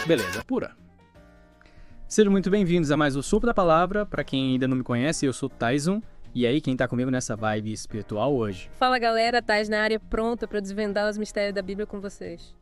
Beleza, pura. Sejam muito bem-vindos a mais o Sopro da Palavra. Para quem ainda não me conhece, eu sou Tyson. E aí, quem tá comigo nessa vibe espiritual hoje? Fala galera, Thais na área, pronta para desvendar os mistérios da Bíblia com vocês.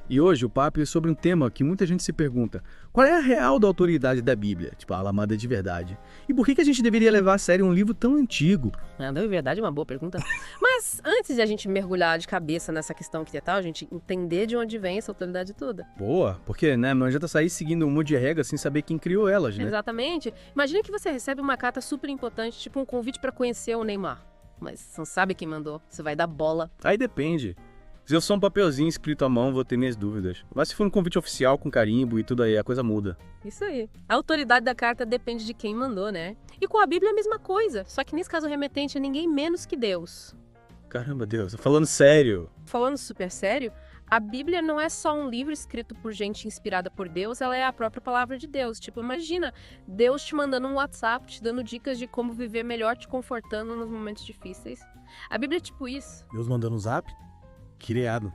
E hoje o papo é sobre um tema que muita gente se pergunta. Qual é a real da autoridade da Bíblia? Tipo, a Alamada de verdade. E por que a gente deveria levar a sério um livro tão antigo? Na verdade é uma boa pergunta. Mas antes de a gente mergulhar de cabeça nessa questão que é tal, a gente entender de onde vem essa autoridade toda. Boa, porque né, não adianta sair seguindo um monte de regras sem saber quem criou elas, né? Exatamente. Imagina que você recebe uma carta super importante, tipo um convite para conhecer o Neymar. Mas você não sabe quem mandou, você vai dar bola. Aí depende. Se eu sou um papelzinho escrito à mão, vou ter minhas dúvidas. Mas se for um convite oficial com carimbo e tudo aí, a coisa muda. Isso aí. A autoridade da carta depende de quem mandou, né? E com a Bíblia é a mesma coisa, só que nesse caso o remetente é ninguém menos que Deus. Caramba, Deus, falando sério. Falando super sério, a Bíblia não é só um livro escrito por gente inspirada por Deus, ela é a própria palavra de Deus. Tipo, imagina Deus te mandando um WhatsApp, te dando dicas de como viver melhor, te confortando nos momentos difíceis. A Bíblia é tipo isso. Deus mandando um zap? Criado.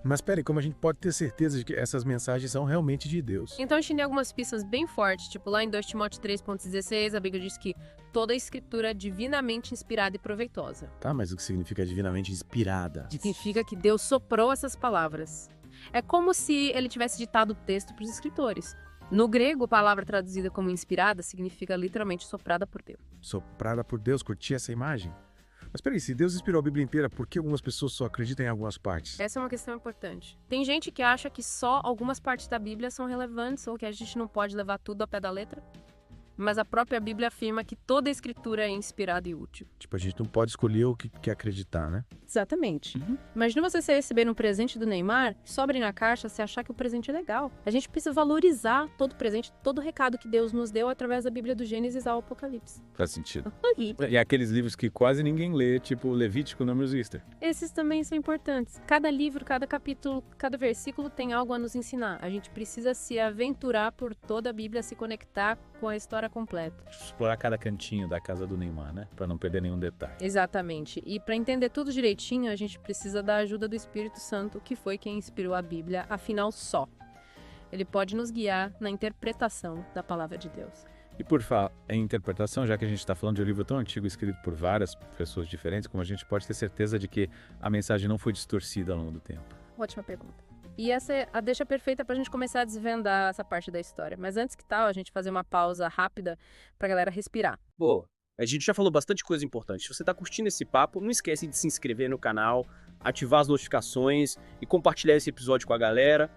Mas peraí, como a gente pode ter certeza de que essas mensagens são realmente de Deus? Então a gente tem algumas pistas bem fortes, tipo lá em 2 Timóteo 3,16, a Bíblia diz que toda a escritura é divinamente inspirada e proveitosa. Tá, mas o que significa divinamente inspirada? Significa que Deus soprou essas palavras. É como se ele tivesse ditado o texto para os escritores. No grego, a palavra traduzida como inspirada significa literalmente soprada por Deus. Soprada por Deus, curti essa imagem? Mas peraí, se Deus inspirou a Bíblia inteira, por que algumas pessoas só acreditam em algumas partes? Essa é uma questão importante. Tem gente que acha que só algumas partes da Bíblia são relevantes ou que a gente não pode levar tudo ao pé da letra. Mas a própria Bíblia afirma que toda a escritura é inspirada e útil. Tipo, a gente não pode escolher o que quer acreditar, né? Exatamente. Imagina você receber um presente do Neymar, sobre na caixa, você achar que o presente é legal. A gente precisa valorizar todo o presente, todo o recado que Deus nos deu através da Bíblia do Gênesis ao Apocalipse. Faz sentido. E aqueles livros que quase ninguém lê, tipo Levítico, Números e Êxodo. Esses também são importantes. Cada livro, cada capítulo, cada versículo tem algo a nos ensinar. A gente precisa se aventurar por toda a Bíblia, se conectar com a história completa. Explorar cada cantinho da casa do Neymar, né? Pra não perder nenhum detalhe. Exatamente. E para entender tudo direitinho, a gente precisa da ajuda do Espírito Santo, que foi quem inspirou a Bíblia, afinal só. Ele pode nos guiar na interpretação da palavra de Deus. E por falar em interpretação, já que a gente está falando de um livro tão antigo escrito por várias pessoas diferentes, como a gente pode ter certeza de que a mensagem não foi distorcida ao longo do tempo? Ótima pergunta. E essa é a deixa perfeita pra gente começar a desvendar essa parte da história. Mas antes que tal, a gente fazer uma pausa rápida pra galera respirar. Boa. A gente já falou bastante coisa importante. Se você tá curtindo esse papo, não esquece de se inscrever no canal, ativar as notificações e compartilhar esse episódio com a galera.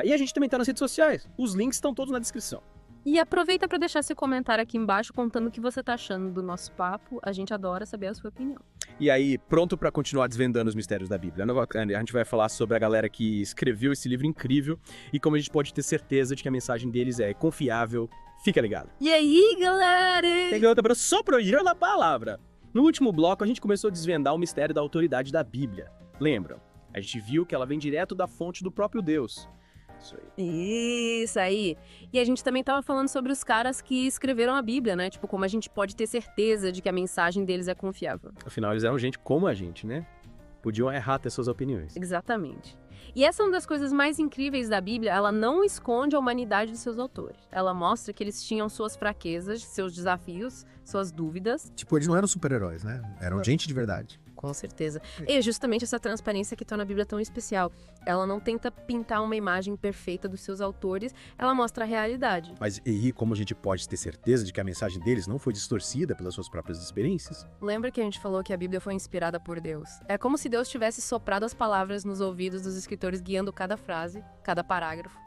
E a gente também tá nas redes sociais. Os links estão todos na descrição. E aproveita para deixar seu comentário aqui embaixo contando o que você tá achando do nosso papo. A gente adora saber a sua opinião. E aí, pronto pra continuar desvendando os mistérios da Bíblia? A gente vai falar sobre a galera que escreveu esse livro incrível e como a gente pode ter certeza de que a mensagem deles é confiável. Fica ligado. E aí, galera? Tem outra só pro giro da palavra. No último bloco, a gente começou a desvendar o mistério da autoridade da Bíblia. Lembram? A gente viu que ela vem direto da fonte do próprio Deus. Isso aí. E a gente também tava falando sobre os caras que escreveram a Bíblia, né? Tipo, como a gente pode ter certeza de que a mensagem deles é confiável. Afinal, eles eram gente como a gente, né? Podiam errar ter suas opiniões. Exatamente. E essa é uma das coisas mais incríveis da Bíblia, ela não esconde a humanidade de seus autores. Ela mostra que eles tinham suas fraquezas, seus desafios, suas dúvidas. Tipo, eles não eram super-heróis, né? Eram gente de verdade. Com certeza. E é justamente essa transparência que torna a Bíblia tão especial. Ela não tenta pintar uma imagem perfeita dos seus autores, ela mostra a realidade. Mas e aí, como a gente pode ter certeza de que a mensagem deles não foi distorcida pelas suas próprias experiências? Lembra que a gente falou que a Bíblia foi inspirada por Deus? É como se Deus tivesse soprado as palavras nos ouvidos dos escritores, guiando cada frase, cada parágrafo.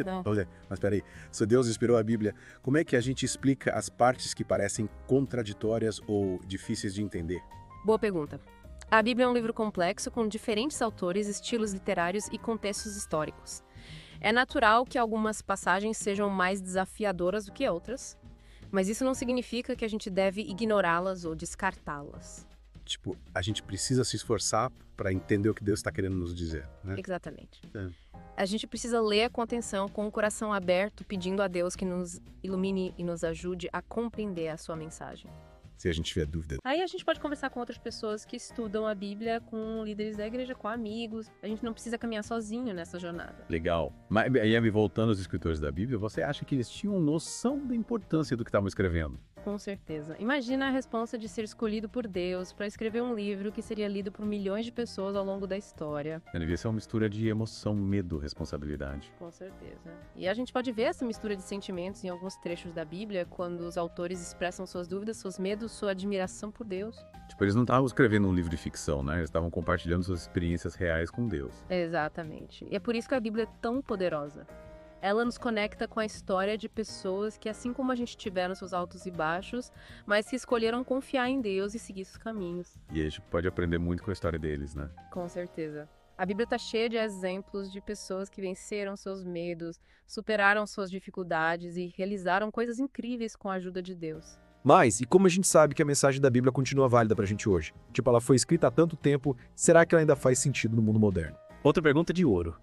Não. Mas peraí, se Deus inspirou a Bíblia, como é que a gente explica as partes que parecem contraditórias ou difíceis de entender? Boa pergunta. A Bíblia é um livro complexo com diferentes autores, estilos literários e contextos históricos. É natural que algumas passagens sejam mais desafiadoras do que outras, mas isso não significa que a gente deve ignorá-las ou descartá-las. Tipo, a gente precisa se esforçar para entender o que Deus está querendo nos dizer, né? Exatamente. A gente precisa ler com atenção, com o coração aberto, pedindo a Deus que nos ilumine e nos ajude a compreender a sua mensagem. se a gente tiver dúvida. Aí a gente pode conversar com outras pessoas que estudam a Bíblia, com líderes da igreja, com amigos. A gente não precisa caminhar sozinho nessa jornada. Legal. Mas aí, voltando aos escritores da Bíblia, você acha que eles tinham noção da importância do que estavam escrevendo? Com certeza. Imagina a responsa de ser escolhido por Deus para escrever um livro que seria lido por milhões de pessoas ao longo da história. Devia ser uma mistura de emoção, medo, responsabilidade. Com certeza. E a gente pode ver essa mistura de sentimentos em alguns trechos da Bíblia, quando os autores expressam suas dúvidas, seus medos, sua admiração por Deus. Tipo, eles não estavam escrevendo um livro de ficção, né? Eles estavam compartilhando suas experiências reais com Deus. Exatamente. E é por isso que a Bíblia é tão poderosa. Ela nos conecta com a história de pessoas que, assim como a gente tiveram seus altos e baixos, mas que escolheram confiar em Deus e seguir seus caminhos. E a gente pode aprender muito com a história deles, né? Com certeza. A Bíblia está cheia de exemplos de pessoas que venceram seus medos, superaram suas dificuldades e realizaram coisas incríveis com a ajuda de Deus. Mas, e como a gente sabe que a mensagem da Bíblia continua válida pra gente hoje? Tipo, ela foi escrita há tanto tempo, será que ela ainda faz sentido no mundo moderno? Outra pergunta de ouro.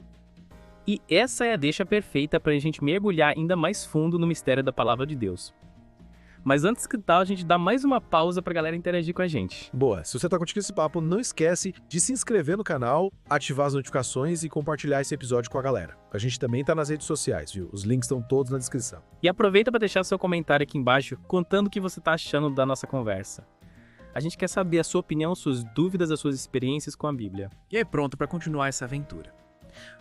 E essa é a deixa perfeita para a gente mergulhar ainda mais fundo no mistério da palavra de Deus. Mas antes que tal, a gente dá mais uma pausa para a galera interagir com a gente. Boa, se você tá curtindo esse papo, não esquece de se inscrever no canal, ativar as notificações e compartilhar esse episódio com a galera. A gente também tá nas redes sociais, viu? Os links estão todos na descrição. E aproveita para deixar seu comentário aqui embaixo contando o que você tá achando da nossa conversa. A gente quer saber a sua opinião, suas dúvidas, as suas experiências com a Bíblia. E aí pronto para continuar essa aventura.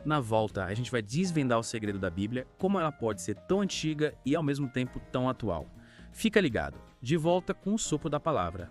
Na volta, a gente vai desvendar o segredo da Bíblia, como ela pode ser tão antiga e ao mesmo tempo tão atual. Fica ligado, de volta com o sopro da palavra.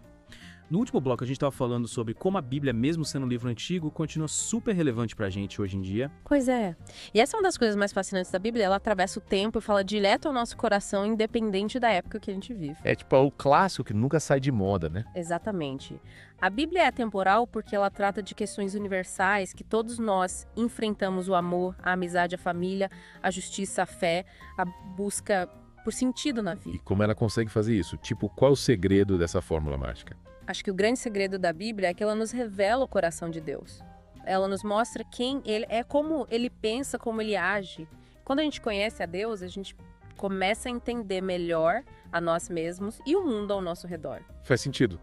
No último bloco a gente estava falando sobre como a Bíblia, mesmo sendo um livro antigo, continua super relevante pra gente hoje em dia. Pois é. E essa é uma das coisas mais fascinantes da Bíblia. Ela atravessa o tempo e fala direto ao nosso coração, independente da época que a gente vive. É tipo o clássico que nunca sai de moda, né? Exatamente. A Bíblia é atemporal porque ela trata de questões universais que todos nós enfrentamos: o amor, a amizade, a família, a justiça, a fé, a busca por sentido na vida. E como ela consegue fazer isso? Tipo, qual é o segredo dessa fórmula mágica? Acho que o grande segredo da Bíblia é que ela nos revela o coração de Deus. Ela nos mostra quem ele é, como ele pensa, como ele age. Quando a gente conhece a Deus, a gente começa a entender melhor a nós mesmos e o mundo ao nosso redor. Faz sentido.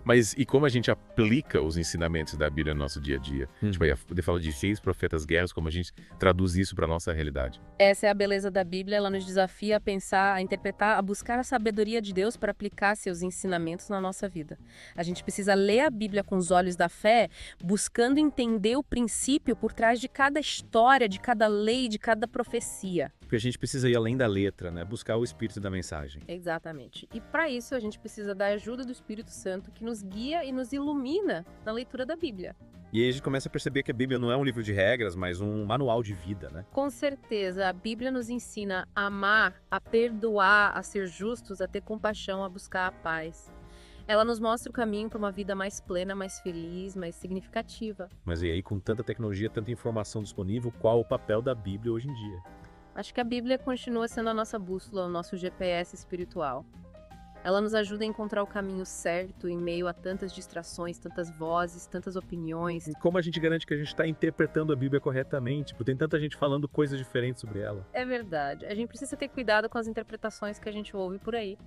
Mas e como a gente aplica os ensinamentos da Bíblia no nosso dia a dia? Tipo, aí poder falar de 6 profetas guerras, como a gente traduz isso para nossa realidade? Essa é a beleza da Bíblia, ela nos desafia a pensar, a interpretar, a buscar a sabedoria de Deus para aplicar seus ensinamentos na nossa vida. A gente precisa ler a Bíblia com os olhos da fé, buscando entender o princípio por trás de cada história, de cada lei, de cada profecia. Porque a gente precisa ir além da letra, né? Buscar o espírito da mensagem. Exatamente. E para isso a gente precisa da ajuda do Espírito Santo, que nos guia e nos ilumina na leitura da Bíblia. E aí a gente começa a perceber que a Bíblia não é um livro de regras, mas um manual de vida, né? Com certeza, a Bíblia nos ensina a amar, a perdoar, a ser justos, a ter compaixão, a buscar a paz. Ela nos mostra o caminho para uma vida mais plena, mais feliz, mais significativa. Mas e aí, com tanta tecnologia, tanta informação disponível, qual o papel da Bíblia hoje em dia? Acho que a Bíblia continua sendo a nossa bússola, o nosso GPS espiritual. Ela nos ajuda a encontrar o caminho certo em meio a tantas distrações, tantas vozes, tantas opiniões. E como a gente garante que a gente está interpretando a Bíblia corretamente? Porque tem tanta gente falando coisas diferentes sobre ela. É verdade. A gente precisa ter cuidado com as interpretações que a gente ouve por aí.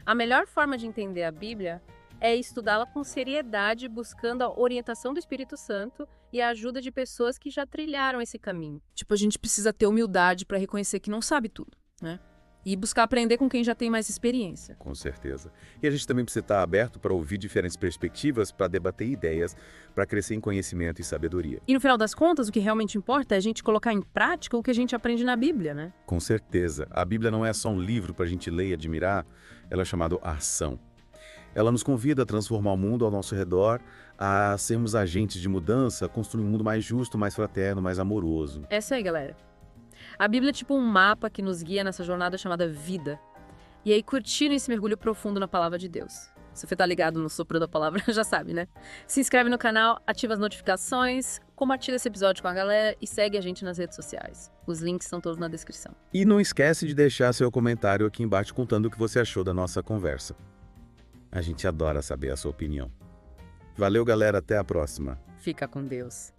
A melhor forma de entender a Bíblia é estudá-la com seriedade, buscando a orientação do Espírito Santo e a ajuda de pessoas que já trilharam esse caminho. Tipo, a gente precisa ter humildade para reconhecer que não sabe tudo, né? E buscar aprender com quem já tem mais experiência. Com certeza. E a gente também precisa estar aberto para ouvir diferentes perspectivas, para debater ideias, para crescer em conhecimento e sabedoria. E no final das contas, o que realmente importa é a gente colocar em prática o que a gente aprende na Bíblia, né? Com certeza. A Bíblia não é só um livro para a gente ler e admirar, ela é chamada ação. Ela nos convida a transformar o mundo ao nosso redor, a sermos agentes de mudança, a construir um mundo mais justo, mais fraterno, mais amoroso. É isso aí, galera. A Bíblia é tipo um mapa que nos guia nessa jornada chamada vida. E aí, curtindo esse mergulho profundo na palavra de Deus. Se você tá ligado no sopro da palavra, já sabe, né? Se inscreve no canal, ativa as notificações, compartilha esse episódio com a galera e segue a gente nas redes sociais. Os links estão todos na descrição. E não esquece de deixar seu comentário aqui embaixo contando o que você achou da nossa conversa. A gente adora saber a sua opinião. Valeu, galera. Até a próxima. Fica com Deus.